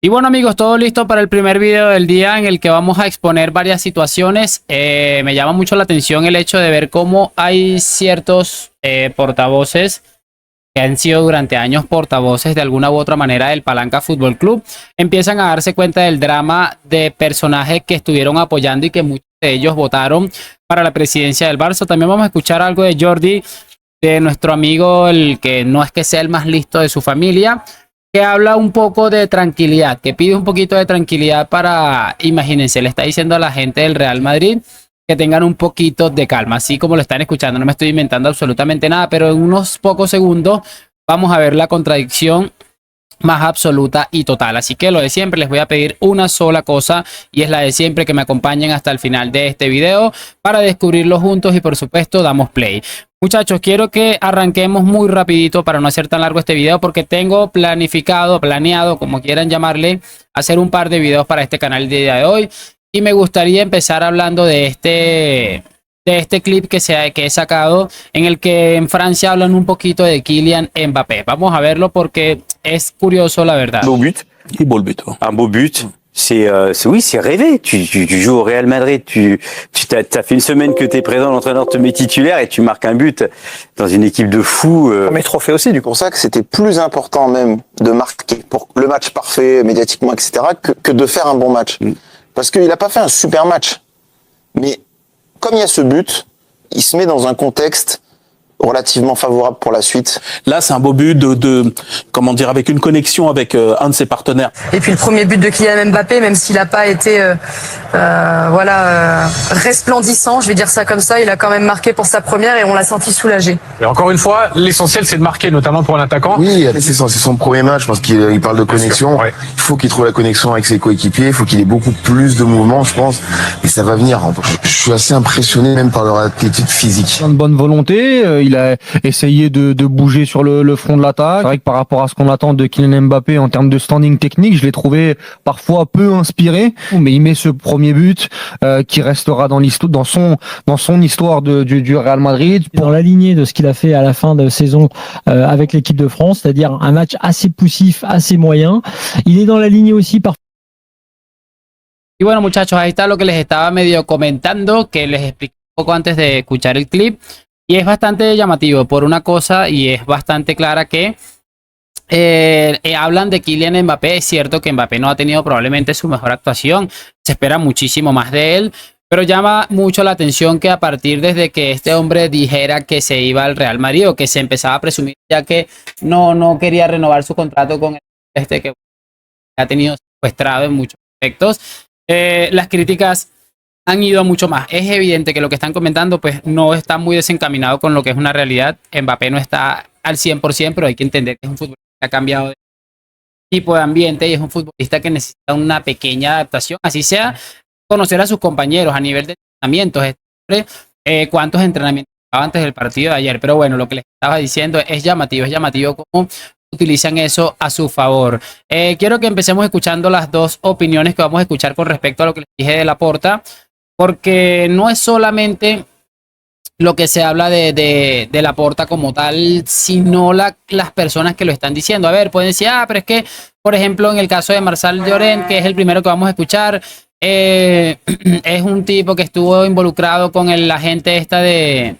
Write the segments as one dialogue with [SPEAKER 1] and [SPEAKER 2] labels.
[SPEAKER 1] Y bueno amigos, todo listo para el primer video del día en el que vamos a exponer varias situaciones. Me llama mucho la atención el hecho de ver cómo hay ciertos portavoces que han sido durante años portavoces de alguna u otra manera del Palanca Fútbol Club. Empiezan a darse cuenta del drama de personajes que estuvieron apoyando y que muchos de ellos votaron para la presidencia del Barça. También vamos a escuchar algo de Jordi, de nuestro amigo, el que no es que sea el más listo de su familia, que habla un poco de tranquilidad, que pide un poquito de tranquilidad para, imagínense, le está diciendo a la gente del Real Madrid que tengan un poquito de calma, así como lo están escuchando. No me estoy inventando absolutamente nada, pero en unos pocos segundos vamos a ver la contradicción más absoluta y total. Así que lo de siempre, les voy a pedir una sola cosa y es la de siempre, que me acompañen hasta el final de este video para descubrirlo juntos y por supuesto damos play. Muchachos, quiero que arranquemos muy rapidito para no hacer tan largo este video, porque tengo planeado, como quieran llamarle, hacer un par de videos para este canal el día de hoy. Y me gustaría empezar hablando de este clip que he sacado, en el que en Francia hablan un poquito de Kylian Mbappé. Vamos a verlo porque es curioso, la verdad.
[SPEAKER 2] Beau but.
[SPEAKER 3] Il est beau le but.
[SPEAKER 2] Un beau but. Oui, c'est rêvé. Tu joues au Real Madrid, t'as fait une semaine que t'es présent, l'entraîneur te met titulaire et tu marques un but dans une équipe de fous.
[SPEAKER 3] Premier trophée aussi, du coup.
[SPEAKER 4] C'est pour ça que c'était plus important même de marquer pour le match parfait, médiatiquement, etc., que de faire un bon match. Parce qu'il n'a pas fait un super match. Mais comme il y a ce but, il se met dans un contexte relativement favorable pour la suite.
[SPEAKER 3] Là, c'est un beau but comment dire, avec une connexion avec un de ses partenaires.
[SPEAKER 5] Et puis le premier but de Kylian Mbappé, même s'il n'a pas été resplendissant, je vais dire ça comme ça, il a quand même marqué pour sa première et on l'a senti soulagé.
[SPEAKER 6] Et encore une fois, l'essentiel c'est de marquer, notamment pour un attaquant.
[SPEAKER 7] Oui, c'est son premier match, je pense qu'il parle de connexion.
[SPEAKER 6] Ouais.
[SPEAKER 7] Il faut qu'il trouve la connexion avec ses coéquipiers, il faut qu'il ait beaucoup plus de mouvements, je pense, et ça va venir. Je suis assez impressionné même par leur attitude physique.
[SPEAKER 8] De bonne volonté, il a essayé de bouger sur le front de l'attaque. C'est vrai que par rapport à ce qu'on attend de Kylian Mbappé en termes de standing technique, je l'ai trouvé parfois peu inspiré, mais il met ce premier but qui restera dans son histoire du Real Madrid.
[SPEAKER 9] Dans la lignée de ce qu'il a fait à la fin de saison avec l'équipe de France, c'est-à-dire un match assez poussif, assez moyen. Il est dans la lignée aussi par...
[SPEAKER 1] Y bueno muchachos, ahí está lo que les estaba medio comentando, que les expliqué un poco antes de escuchar el clip. Y es bastante llamativo por una cosa, y es bastante clara que hablan de Kylian Mbappé. Es cierto que Mbappé no ha tenido probablemente su mejor actuación, se espera muchísimo más de él, pero llama mucho la atención que a partir desde que este hombre dijera que se iba al Real Madrid, o que se empezaba a presumir ya que no quería renovar su contrato con que ha tenido secuestrado en muchos aspectos, las críticas han ido mucho más. Es evidente que lo que están comentando pues no está muy desencaminado con lo que es una realidad. Mbappé no está al 100%, pero hay que entender que es un futbolista que ha cambiado de tipo de ambiente y es un futbolista que necesita una pequeña adaptación, así sea conocer a sus compañeros a nivel de entrenamientos, cuántos entrenamientos antes del partido de ayer. Pero bueno, lo que les estaba diciendo es llamativo cómo utilizan eso a su favor. Quiero que empecemos escuchando las dos opiniones que vamos a escuchar con respecto a lo que les dije de Laporta, porque no es solamente lo que se habla de Laporta como tal, sino las personas que lo están diciendo. A ver, pueden decir, pero es que, por ejemplo, en el caso de Marcel Llorent, que es el primero que vamos a escuchar, es un tipo que estuvo involucrado con la gente esta de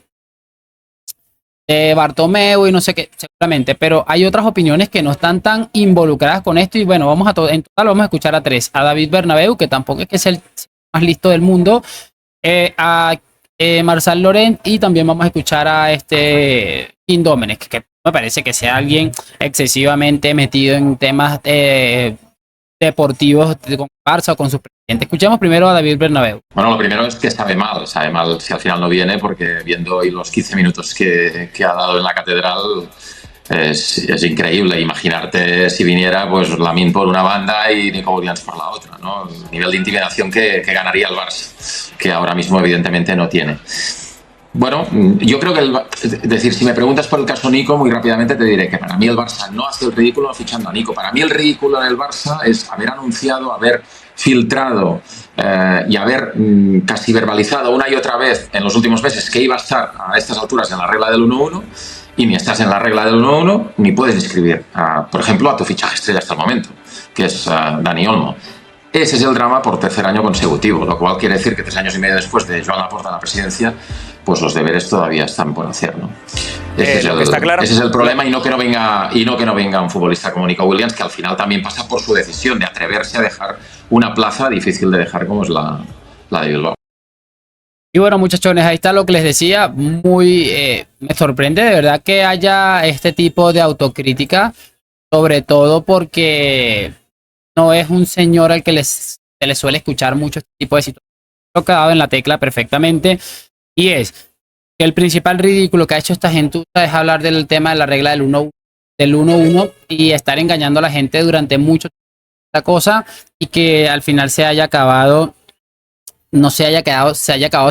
[SPEAKER 1] Bartomeu y no sé qué, seguramente, pero hay otras opiniones que no están tan involucradas con esto. Y bueno, en total vamos a escuchar a tres: a David Bernabeu, que tampoco es que es el más listo del mundo, a Marcel Llorent, y también vamos a escuchar a Kim Domenech, que me parece que sea alguien excesivamente metido en temas deportivos con Barça o con sus presidentes. Escuchemos primero a David Bernabeu.
[SPEAKER 10] Bueno, lo primero es que sabe mal si al final no viene, porque viendo hoy los 15 minutos que ha dado en la catedral, es increíble imaginarte si viniera pues Lamine por una banda y Nico Williams por la otra, ¿no? El nivel de intimidación que ganaría el Barça, que ahora mismo evidentemente no tiene. Bueno, yo creo que es decir, si me preguntas por el caso Nico, muy rápidamente te diré que para mí el Barça no hace el ridículo fichando a Nico. Para mí el ridículo en el Barça es haber anunciado, haber filtrado y haber casi verbalizado una y otra vez en los últimos meses que iba a estar a estas alturas en la regla del 1-1, y ni estás en la regla del 1-1 ni puedes inscribir, por ejemplo, a tu fichaje estrella hasta el momento. que es Dani Olmo. Ese es el drama por tercer año consecutivo, lo cual quiere decir que 3 años y medio después de Joan Laporta en la presidencia, pues los deberes todavía están por hacer, ¿no? Ese es el problema, y no que no venga un futbolista como Nico Williams, que al final también pasa por su decisión de atreverse a dejar una plaza difícil de dejar como es la de Bilbao.
[SPEAKER 1] Y bueno, muchachones, ahí está lo que les decía. Me sorprende de verdad que haya este tipo de autocrítica, sobre todo porque no es un señor al que se le suele escuchar mucho este tipo de situaciones. Lo que ha dado en la tecla perfectamente, y es que el principal ridículo que ha hecho esta gentuza es hablar del tema de la regla del 1-1 y estar engañando a la gente durante mucho tiempo esta cosa, y que al final se haya acabado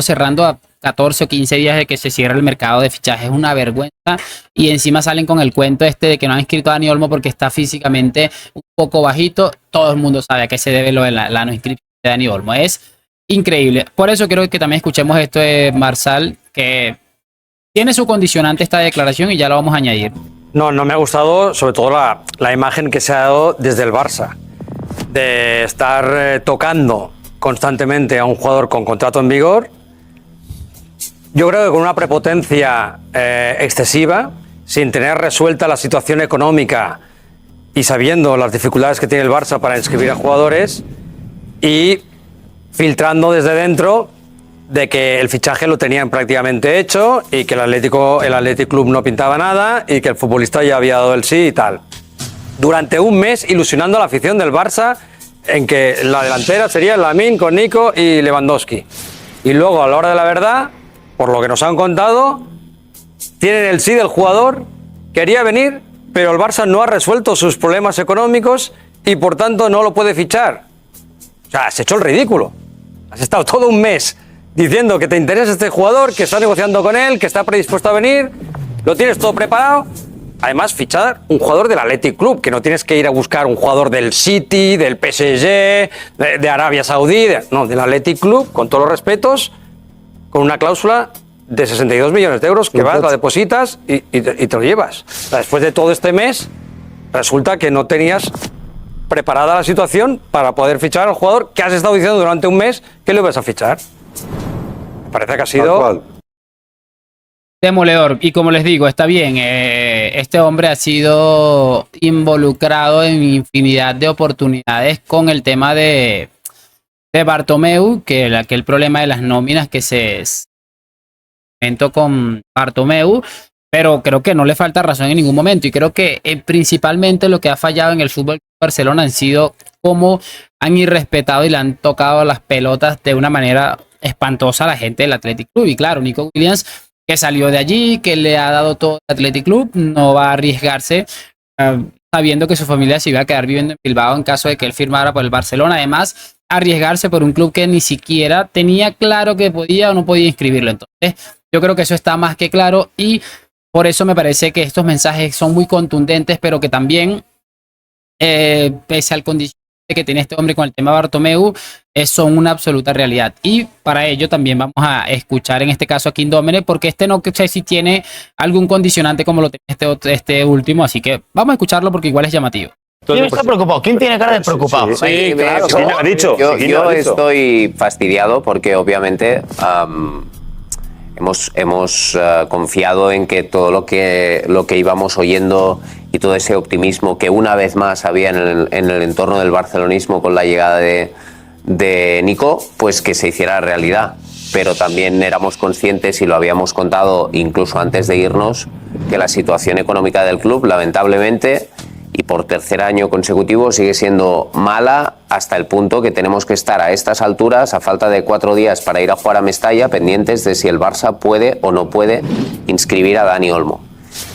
[SPEAKER 1] cerrando a 14 o 15 días de que se cierre el mercado de fichajes. Es una vergüenza, y encima salen con el cuento de que no han inscrito a Dani Olmo porque está físicamente un poco bajito. Todo el mundo sabe a qué se debe lo de la no inscripción de Dani Olmo. Es increíble. Por eso quiero que también escuchemos esto de Marsal, que tiene su condicionante esta declaración, y ya lo vamos a añadir.
[SPEAKER 11] No me ha gustado sobre todo la imagen que se ha dado desde el Barça, de estar tocando constantemente a un jugador con contrato en vigor. Yo creo que con una prepotencia excesiva, sin tener resuelta la situación económica y sabiendo las dificultades que tiene el Barça para inscribir a jugadores, y filtrando desde dentro de que el fichaje lo tenían prácticamente hecho y que el Athletic Club no pintaba nada y que el futbolista ya había dado el sí y tal. Durante un mes ilusionando a la afición del Barça en que la delantera sería Lamine con Nico y Lewandowski. Y luego, a la hora de la verdad, por lo que nos han contado, tienen el sí del jugador, quería venir, pero el Barça no ha resuelto sus problemas económicos y por tanto no lo puede fichar. O sea, has hecho el ridículo. Has estado todo un mes diciendo que te interesa este jugador, que estás negociando con él, que está predispuesto a venir, lo tienes todo preparado. Además, fichar un jugador del Athletic Club, que no tienes que ir a buscar un jugador del City, del PSG, de Arabia Saudí, no, del Athletic Club, con todos los respetos, con una cláusula de 62 millones de euros que vas, la depositas y te lo llevas. Después de todo este mes, resulta que no tenías preparada la situación para poder fichar al jugador que has estado diciendo durante un mes que le vas a fichar. Me parece que ha sido
[SPEAKER 1] demoledor. Y como les digo, está bien, este hombre ha sido involucrado en infinidad de oportunidades con el tema de Bartomeu, que el problema de las nóminas que se comentó con Bartomeu, pero creo que no le falta razón en ningún momento, y creo que principalmente lo que ha fallado en el fútbol de Barcelona han sido cómo han irrespetado y le han tocado las pelotas de una manera espantosa a la gente del Athletic Club. Y claro, Nico Williams, que salió de allí, que le ha dado todo el Athletic Club, no va a arriesgarse sabiendo que su familia se iba a quedar viviendo en Bilbao en caso de que él firmara por el Barcelona. Además, arriesgarse por un club que ni siquiera tenía claro que podía o no podía inscribirlo. Entonces, yo creo que eso está más que claro, y por eso me parece que estos mensajes son muy contundentes, pero que también, pese al condicionante que tiene este hombre con el tema Bartomeu, son una absoluta realidad. Y para ello también vamos a escuchar en este caso a Kim Dommenech, porque no sé si tiene algún condicionante como lo tiene este último, así que vamos a escucharlo porque igual es llamativo.
[SPEAKER 12] ¿Quién está preocupado? ¿Quién tiene cara de preocupado?
[SPEAKER 2] Sí, claro. Yo estoy fastidiado porque obviamente hemos confiado en que todo lo que íbamos oyendo y todo ese optimismo que una vez más había en el entorno del barcelonismo con la llegada de Nico, pues que se hiciera realidad. Pero también éramos conscientes, y lo habíamos contado incluso antes de irnos, que la situación económica del club, lamentablemente, y por tercer año consecutivo, sigue siendo mala, hasta el punto que tenemos que estar a estas alturas, a falta de 4 días para ir a jugar a Mestalla, pendientes de si el Barça puede o no puede inscribir a Dani Olmo.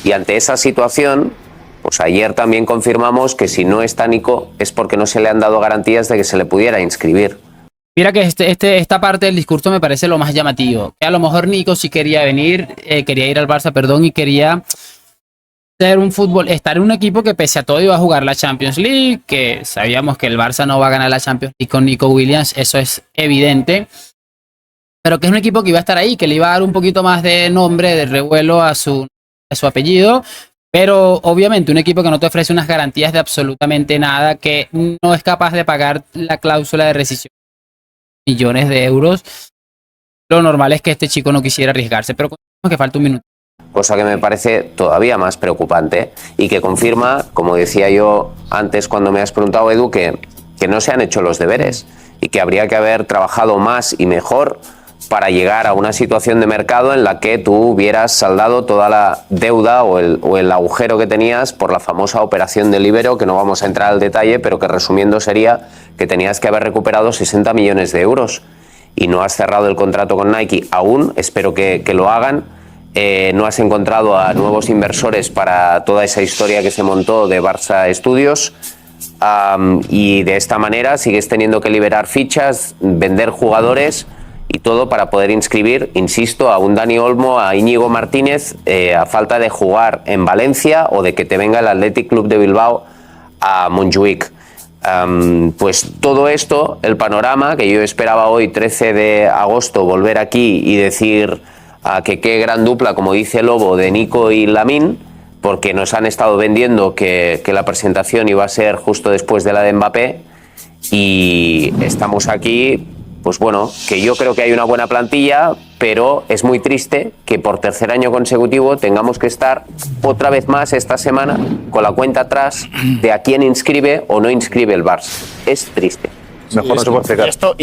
[SPEAKER 2] Y ante esa situación, pues ayer también confirmamos que si no está Nico es porque no se le han dado garantías de que se le pudiera inscribir.
[SPEAKER 1] Mira que esta parte del discurso me parece lo más llamativo. Que a lo mejor Nico sí quería venir, quería ir al Barça, y quería estar en un equipo que pese a todo iba a jugar la Champions League, que sabíamos que el Barça no va a ganar la Champions League con Nico Williams, eso es evidente, pero que es un equipo que iba a estar ahí, que le iba a dar un poquito más de nombre, de revuelo a su apellido, Pero obviamente un equipo que no te ofrece unas garantías de absolutamente nada, que no es capaz de pagar la cláusula de rescisión de millones de euros, lo normal es que este chico no quisiera arriesgarse. Pero que falta un minuto.
[SPEAKER 2] Cosa que me parece todavía más preocupante y que confirma, como decía yo antes cuando me has preguntado, Edu, que no se han hecho los deberes y que habría que haber trabajado más y mejor para llegar a una situación de mercado en la que tú hubieras saldado toda la deuda o el agujero que tenías por la famosa operación de Libero, que no vamos a entrar al detalle, pero que resumiendo sería que tenías que haber recuperado 60 millones de euros y no has cerrado el contrato con Nike aún, espero que lo hagan. No has encontrado a nuevos inversores para toda esa historia que se montó de Barça Studios, y de esta manera sigues teniendo que liberar fichas, vender jugadores y todo para poder inscribir, insisto, a un Dani Olmo, a Íñigo Martínez, a falta de jugar en Valencia o de que te venga el Athletic Club de Bilbao a Montjuic. Pues todo esto, el panorama que yo esperaba hoy, 13 de agosto, volver aquí y decir que qué gran dupla, como dice Lobo, de Nico y Lamine, porque nos han estado vendiendo que la presentación iba a ser justo después de la de Mbappé, y estamos aquí, pues bueno, que yo creo que hay una buena plantilla, pero es muy triste que por tercer año consecutivo tengamos que estar otra vez más esta semana con la cuenta atrás de a quién inscribe o no inscribe el Barça. Es triste.
[SPEAKER 13] Mejor no se puede explicar.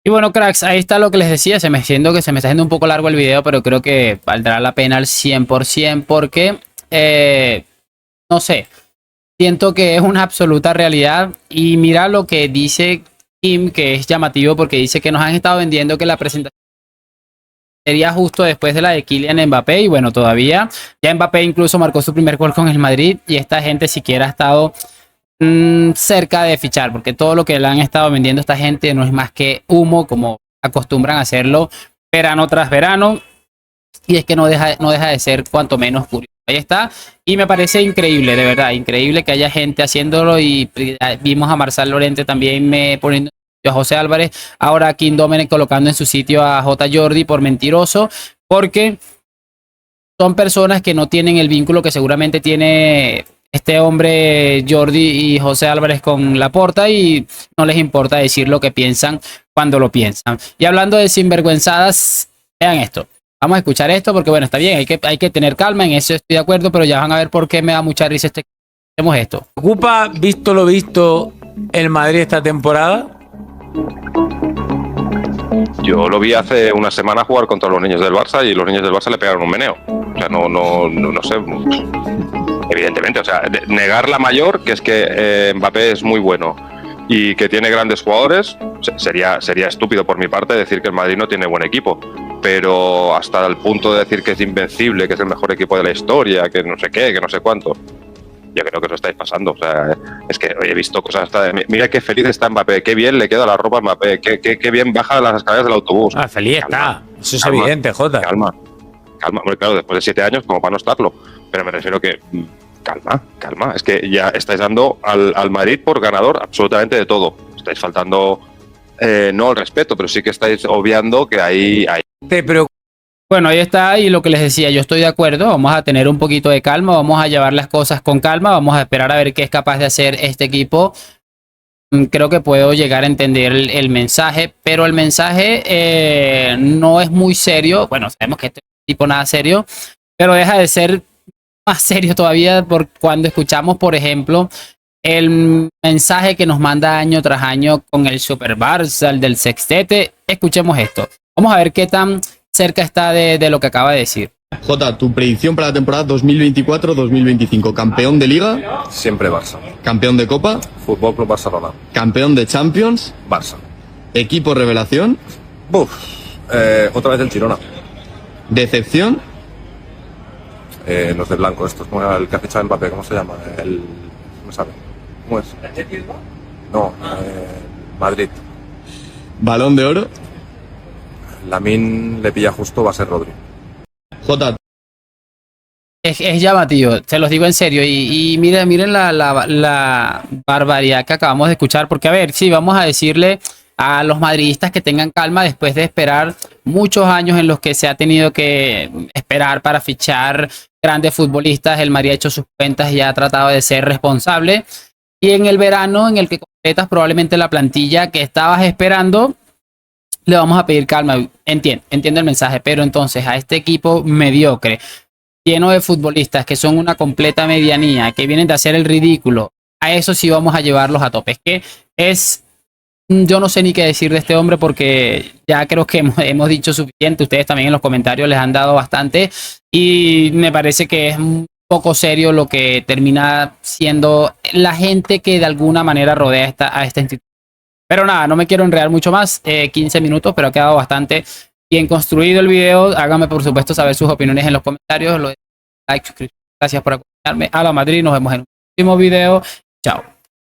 [SPEAKER 1] Y bueno, cracks, ahí está lo que les decía. Siento que se me está haciendo un poco largo el video, pero creo que valdrá la pena al 100% porque, no sé, siento que es una absoluta realidad. Y mira lo que dice Kim, que es llamativo porque dice que nos han estado vendiendo que la presentación sería justo después de la de Kylian Mbappé. Y bueno, todavía ya Mbappé incluso marcó su primer gol con el Madrid y esta gente siquiera ha estado cerca de fichar, porque todo lo que le han estado vendiendo a esta gente no es más que humo, como acostumbran a hacerlo verano tras verano, y es que no deja de ser cuanto menos curioso. Ahí está, y me parece increíble, de verdad, increíble que haya gente haciéndolo, y vimos a Marcel Llorente también poniendo a José Álvarez, ahora a Kim Domenech colocando en su sitio a J. Jordi por mentiroso, porque son personas que no tienen el vínculo que seguramente tiene este hombre Jordi y José Álvarez con Laporta, y no les importa decir lo que piensan cuando lo piensan. Y hablando de sinvergüenzadas, vean esto. Vamos a escuchar esto porque bueno, está bien, hay que tener calma, en eso estoy de acuerdo, pero ya van a ver por qué me da mucha risa hacemos esto.
[SPEAKER 14] ¿Ocupa, visto lo visto, el Madrid esta temporada?
[SPEAKER 15] Yo lo vi hace una semana jugar contra los niños del Barça y los niños del Barça le pegaron un meneo. O sea, no sé. Evidentemente, o sea, negar la mayor, que es que Mbappé es muy bueno y que tiene grandes jugadores, sería estúpido por mi parte decir que el Madrid no tiene buen equipo, pero hasta el punto de decir que es invencible, que es el mejor equipo de la historia, que no sé qué, que no sé cuánto, yo creo que os lo estáis pasando. O sea, es que he visto cosas hasta mira qué feliz está Mbappé, qué bien le queda la ropa a Mbappé, qué bien baja las escaleras del autobús.
[SPEAKER 14] Feliz está, eso es evidente, Jota.
[SPEAKER 15] Calma, bueno, claro, después de 7 años como para no estarlo, pero me refiero que calma, es que ya estáis dando al Madrid por ganador absolutamente de todo. Estáis faltando, no el respeto, pero sí que estáis obviando que hay...
[SPEAKER 1] Bueno, ahí está, y lo que les decía, yo estoy de acuerdo, vamos a tener un poquito de calma, vamos a llevar las cosas con calma, vamos a esperar a ver qué es capaz de hacer este equipo. Creo que puedo llegar a entender el mensaje, pero el mensaje no es muy serio. Bueno, sabemos que este tipo nada serio, pero deja de ser más serio todavía por cuando escuchamos, por ejemplo, el mensaje que nos manda año tras año con el Super Barça, el del sextete. Escuchemos esto. Vamos a ver qué tan cerca está de lo que acaba de decir.
[SPEAKER 16] Jota, tu predicción para la temporada 2024-2025. Campeón de Liga.
[SPEAKER 13] Siempre Barça.
[SPEAKER 16] Campeón de Copa.
[SPEAKER 13] Fútbol Club Barcelona.
[SPEAKER 16] Campeón de Champions.
[SPEAKER 13] Barça.
[SPEAKER 16] Equipo revelación.
[SPEAKER 13] Otra vez el Girona.
[SPEAKER 16] Decepción.
[SPEAKER 13] Los de blanco, estos, como el que ha fichado Mbappé, ¿cómo se llama? No sabe. ¿Cómo es? No, Madrid.
[SPEAKER 16] Balón de oro.
[SPEAKER 13] Lamine le pilla justo, va a ser Rodri.
[SPEAKER 16] Jota.
[SPEAKER 1] Es llamativo, se los digo en serio, y miren la barbaridad que acabamos de escuchar, porque a ver, sí, vamos a decirle a los madridistas que tengan calma después de esperar muchos años en los que se ha tenido que esperar para fichar grandes futbolistas. El Madrid ha hecho sus cuentas y ha tratado de ser responsable. Y en el verano, en el que completas probablemente la plantilla que estabas esperando, le vamos a pedir calma. Entiendo el mensaje, pero entonces a este equipo mediocre, lleno de futbolistas que son una completa medianía, que vienen de hacer el ridículo, a eso sí vamos a llevarlos a tope. Es que yo no sé ni qué decir de este hombre porque ya creo que hemos dicho suficiente. Ustedes también en los comentarios les han dado bastante y me parece que es un poco serio lo que termina siendo la gente que de alguna manera rodea a esta institución. Pero nada, no me quiero enredar mucho más, 15 minutos, pero ha quedado bastante bien construido el video. Háganme por supuesto saber sus opiniones en los comentarios, like, suscripción. Gracias por acompañarme. A la Madrid, nos vemos en un próximo video. Chao.